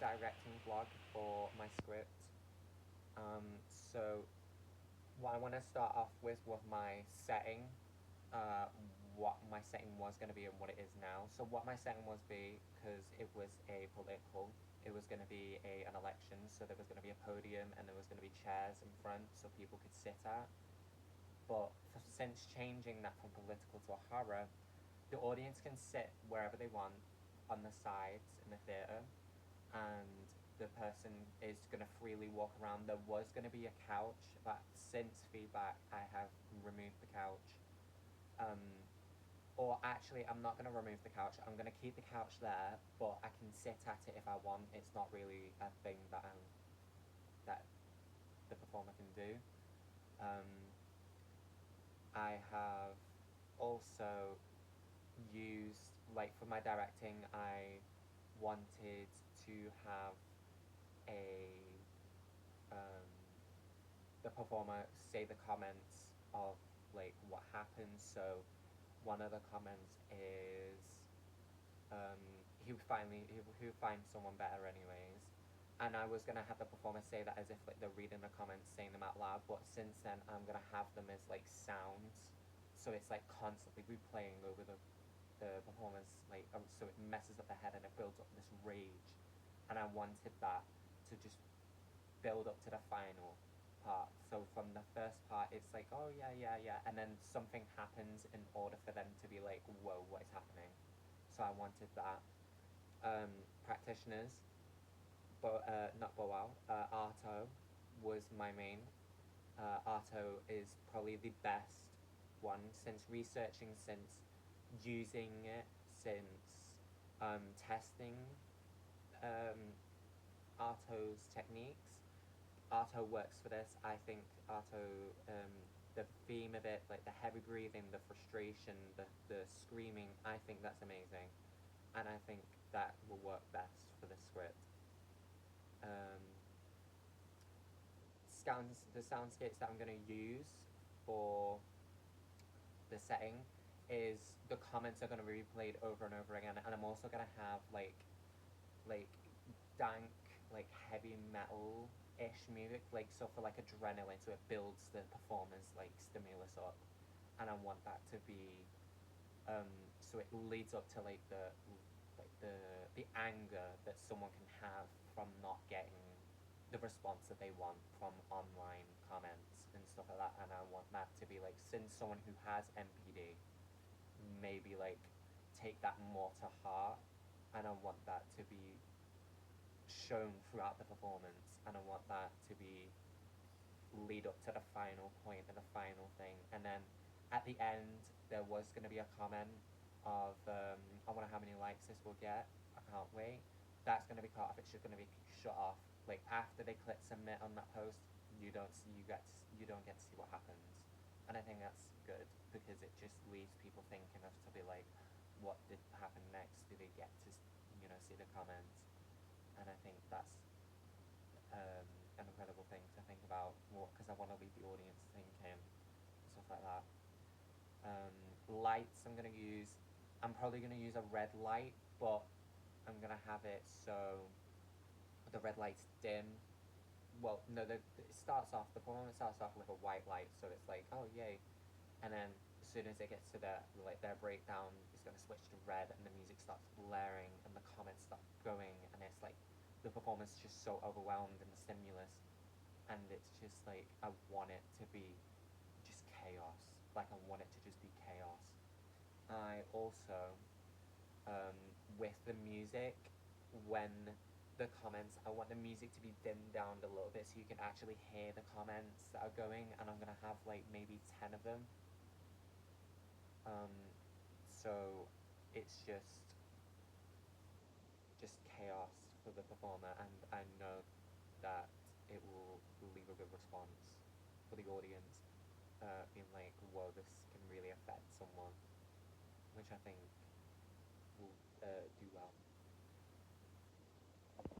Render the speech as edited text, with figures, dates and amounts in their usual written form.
directing vlog for my script. So what I want to start off with was my setting, uh, what my setting was going to be and what it is now. So what my setting was be, because it was a political, it was going to be an election, so there was going to be a podium and there was going to be chairs in front so people could sit at. But since changing that from political to a horror, the audience can sit wherever they want on the sides in the theatre, and the person is going to freely walk around. There was going to be a couch, but since feedback, I have removed the couch. Um, or actually, I'm not going to remove the couch. I'm going to keep the couch there, but I can sit at it if I want. It's not really a thing that the performer can do. Um, I have also used, like, for my directing, I wanted to have a um, the performer say the comments of like what happens. So one of the comments is um, he would find someone better anyways. And I was gonna have the performer say that as if like they're reading the comments, saying them out loud. But since then, I'm gonna have them as like sounds, so it's like constantly replaying over the performance, like so it messes up their head and it builds up this rage. And I wanted that to just build up to the final part. So from the first part, it's like, oh yeah, yeah, yeah, and then something happens in order for them to be like, whoa, what is happening? So I wanted that. Practitioners, but not Boal. Arto was my main. Arto is probably the best one since researching, since using it, since testing um, Arto's techniques. Arto works for this. I think Arto, the theme of it, like the heavy breathing, the frustration, the screaming, I think that's amazing. And I think that will work best for the script. Um, the soundscapes that I'm going to use for the setting is the comments are going to be replayed over and over again, and I'm also going to have like dank, like heavy metal ish music, like so for like adrenaline, so it builds the performance like stimulus up, and I want that to be um, so it leads up to like the anger that someone can have from not getting the response that they want from online comments and stuff like that, and I want that to be like, since someone who has MPD, maybe like take that more to heart, and I want that to be shown throughout the performance, and I want that to be lead up to the final point and the final thing. And then at the end, there was going to be a comment of, I wonder how many likes this will get. I can't wait. That's going to be cut off. It's just going to be shut off. Like after they click submit on that post, you don't get to see what happens. And I think that's good because it just leaves people thinking of to be like, what did happen next? Do they get to see the comments? And I think that's um, an incredible thing to think about, because I want to leave the audience thinking, stuff like that. Lights I'm going to use, I'm probably going to use a red light, but I'm going to have it so the red light's dim. Well, no, the performance starts off with a white light, so it's like, oh yay. And then as soon as it gets to their breakdown, it's going to switch to red, and the music starts blaring, and the comments start going, and it's like the performance is just so overwhelmed in the stimulus, and it's just like I want it to be just chaos. Like I want it to just be chaos. I also, um, with the music, when the comments, I want the music to be dimmed down a little bit so you can actually hear the comments that are going, and I'm gonna have like maybe 10 of them. Um, so it's just chaos for the performer, and I know that it will leave a good response for the audience, being like, whoa, this can really affect someone, which I think will